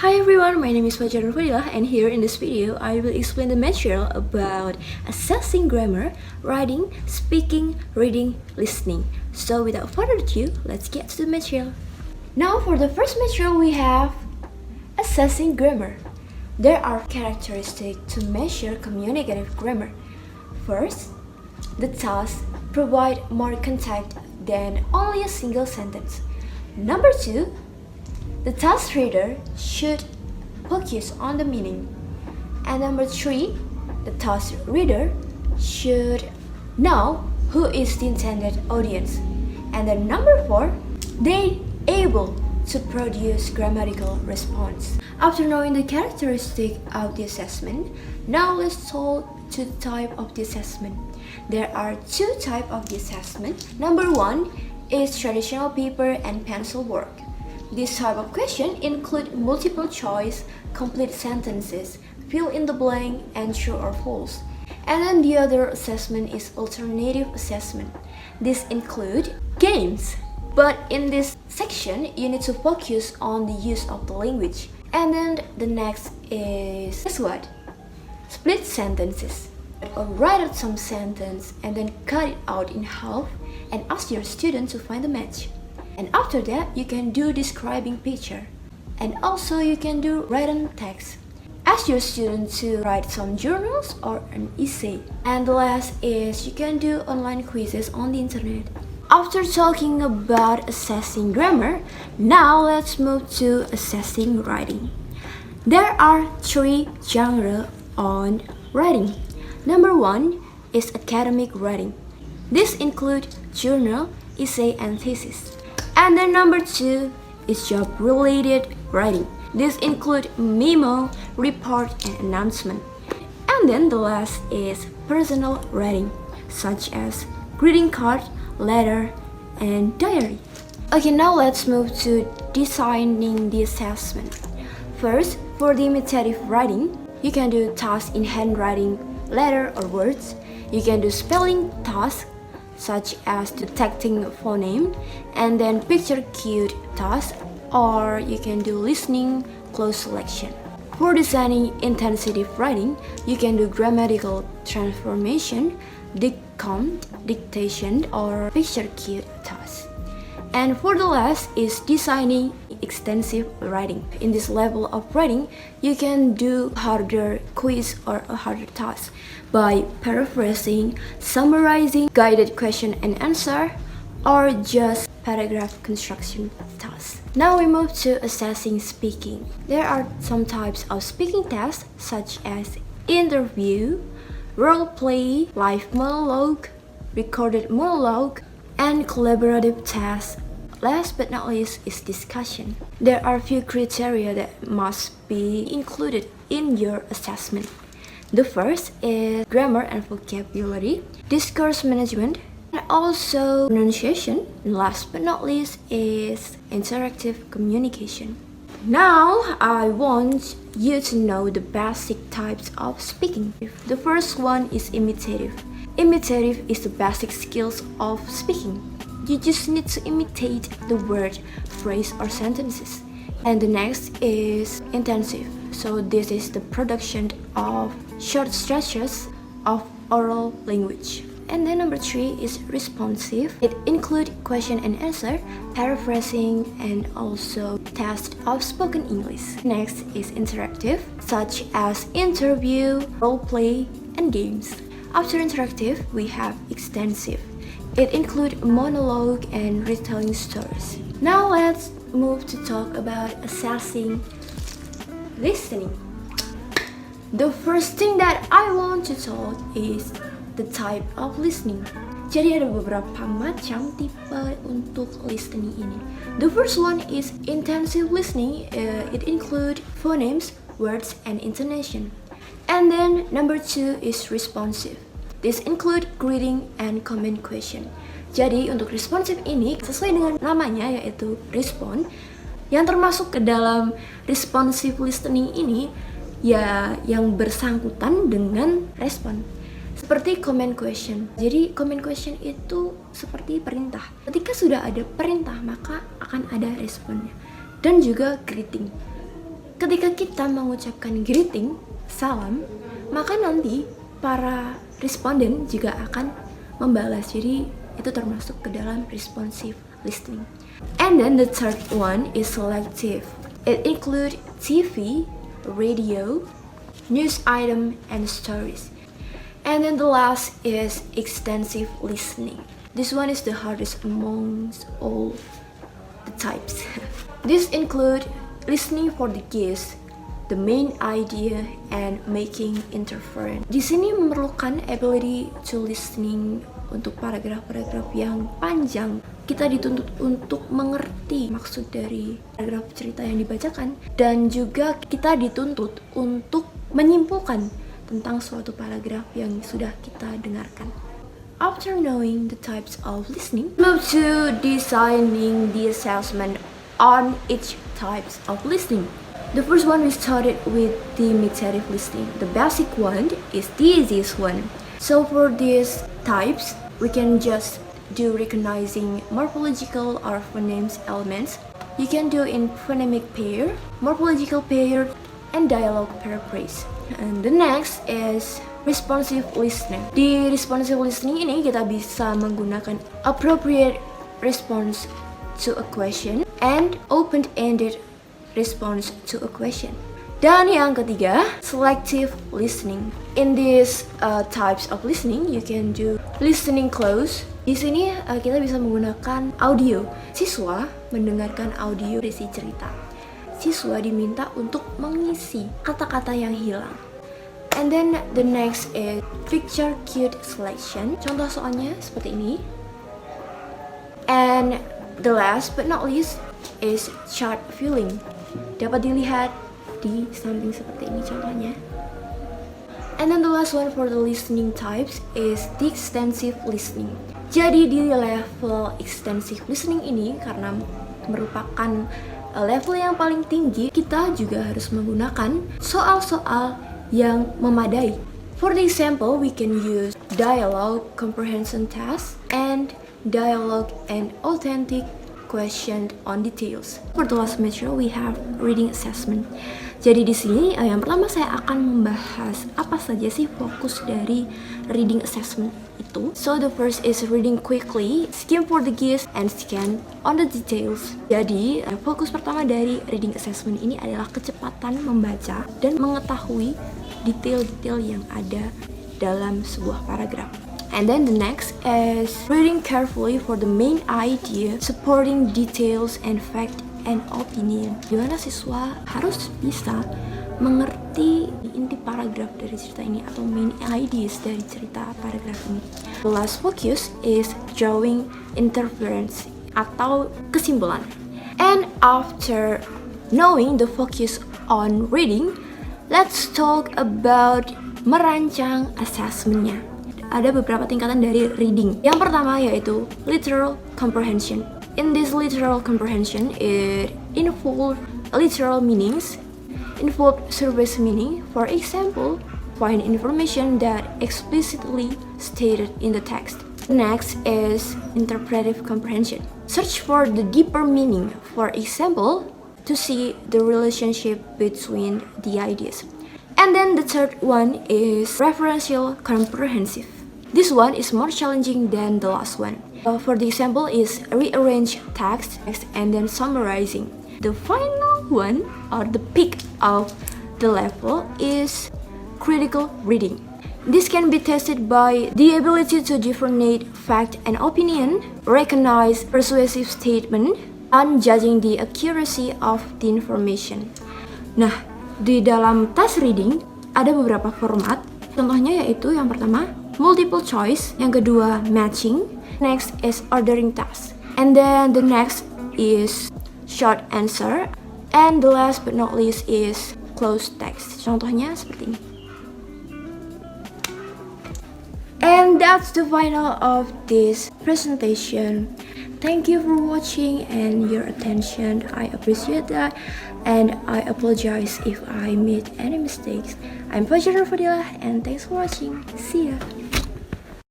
Hi everyone, my name is FAJAR NUR, and here in this video I will explain the material about assessing grammar, writing, speaking, reading, listening. So without further ado, let's get to the material. Now for the first material we have assessing grammar. There are characteristics to measure communicative grammar. First, the tasks provide more context than only a single sentence. Number two, the task reader should focus on the meaning. And number three, the task reader should know who is the intended audience. And then number four, they able to produce grammatical response. After knowing the characteristic of the assessment, now let's talk to the type of the assessment. There are two types of the assessment. Number one is traditional paper and pencil work. This type of question include multiple choice, complete sentences, fill in the blank, and true or false. And then the other assessment is alternative assessment. This include games. But in this section, you need to focus on the use of the language. And then the next is guess what? Split sentences. Or write out some sentence and then cut it out in half and ask your student to find the match. And after that, you can do describing picture. And also you can do written text. Ask your student to write some journals or an essay. And the last is you can do online quizzes on the internet. After talking about assessing grammar, now let's move to assessing writing. There are three genres on writing. Number one is academic writing. This includes journal, essay, and thesis. And then number two is job-related writing. This includes memo, report, and announcement. And then the last is personal writing, such as greeting card, letter, and diary. Okay, now let's move to designing the assessment. First, for the imitative writing, you can do tasks in handwriting, letter, or words. You can do spelling tasks, such as detecting phoneme, and then picture cued tasks, or you can do listening, close selection. For designing intensive writing, you can do grammatical transformation, dictation, or picture cued tasks. And for the last is designing extensive writing. In this level of writing, you can do harder quiz or a harder task by paraphrasing, summarizing, guided question and answer, or just paragraph construction tasks. Now we move to assessing speaking. There are some types of speaking tests such as interview, role play, live monologue, recorded monologue, and collaborative tasks. Last but not least is discussion. There are a few criteria that must be included in your assessment. The first is grammar and vocabulary, discourse management, and also pronunciation. And last but not least is interactive communication. Now I want you to know the basic types of speaking. The first one is imitative. Imitative is the basic skills of speaking. You just need to imitate the word, phrase, or sentences. And the next is intensive. So this is the production of short stretches of oral language. And then number three is responsive. It includes question and answer, paraphrasing, and also test of spoken English. Next is interactive, such as interview, role play, and games. After interactive, we have extensive. It includes monologue and retelling stories. Now let's move to talk about assessing listening. The first thing that I want to talk is the type of listening. Jadi ada beberapa macam tipe untuk listening ini. The first one is intensive listening. It includes phonemes, words, and intonation. And then number two is responsive. This include greeting and comment question. Jadi untuk responsif ini sesuai dengan namanya yaitu respon. Yang termasuk ke dalam responsive listening ini ya yang bersangkutan dengan respon. Seperti comment question. Jadi comment question itu seperti perintah. Ketika sudah ada perintah maka akan ada responnya. Dan juga greeting. Ketika kita mengucapkan greeting, salam, maka nanti para responden juga akan membalas. Jadi itu termasuk ke dalam responsive listening. And then the third one is selective. It includes TV, radio, news item, and stories. And then the last is extensive listening. This one is the hardest amongst all the types. This include listening for the gist, the main idea, and making interference. Di sini memerlukan ability to listening untuk paragraf-paragraf yang panjang. Kita dituntut untuk mengerti maksud dari paragraf cerita yang dibacakan, dan juga kita dituntut untuk menyimpulkan tentang suatu paragraf yang sudah kita dengarkan. After knowing the types of listening, move to designing the assessment on each types of listening. The first one we started with the imitative listening. The basic one is the easiest one. So for these types, we can just do recognizing morphological or phonemes elements. You can do in phonemic pair, morphological pair, and dialogue paraphrase. And the next is responsive listening. Di responsive listening ini kita bisa menggunakan appropriate response to a question and open-ended response to a question. Dan yang ketiga, selective listening. In these types of listening, you can do listening close. Di sini kita bisa menggunakan audio. Siswa mendengarkan audio isi cerita. Siswa diminta untuk mengisi kata-kata yang hilang. And then the next is picture cute selection. Contoh soalnya seperti ini. And the last but not least is chart viewing. Dapat dilihat di samping seperti ini contohnya. And then the last one for the listening types is the extensive listening. Jadi di level extensive listening ini, karena merupakan level yang paling tinggi, kita juga harus menggunakan soal-soal yang memadai. For the example, we can use dialogue comprehension test and dialogue and authentic question on details. For the last material, we have reading assessment. Jadi di sini yang pertama saya akan membahas apa saja sih fokus dari reading assessment itu. So the first is reading quickly, skim for the gist, and scan on the details. Jadi fokus pertama dari reading assessment ini adalah kecepatan membaca dan mengetahui detail-detail yang ada dalam sebuah paragraf. And then the next is reading carefully for the main idea, supporting details and fact and opinion. Dimana siswa harus bisa mengerti inti paragraf dari cerita ini atau main ideas dari cerita paragraf ini. The last focus is drawing interference atau kesimpulan. And after knowing the focus on reading, let's talk about merancang assessmentnya. Ada beberapa tingkatan dari reading. Yang pertama yaitu literal comprehension. In this literal comprehension, it involves literal meanings, involve surface meaning. For example, find information that explicitly stated in the text. Next is interpretive comprehension. Search for the deeper meaning. For example, to see the relationship between the ideas. And then the third one is referential comprehensive. This one is more challenging than the last one. For the example is rearrange text and then summarizing. The final one, or the peak of the level, is critical reading. This can be tested by the ability to differentiate fact and opinion, recognize persuasive statement, and judging the accuracy of the information. Nah, di dalam tes reading ada beberapa format. Contohnya yaitu yang pertama multiple choice, yang kedua matching, next is ordering task, and then the next is short answer, and the last but not least is closed text. Contohnya seperti ini. And that's the final of this presentation. Thank you for watching and your attention. I appreciate that, and I apologize if I made any mistakes. I'm FAJAR NUR, and thanks for watching. See ya.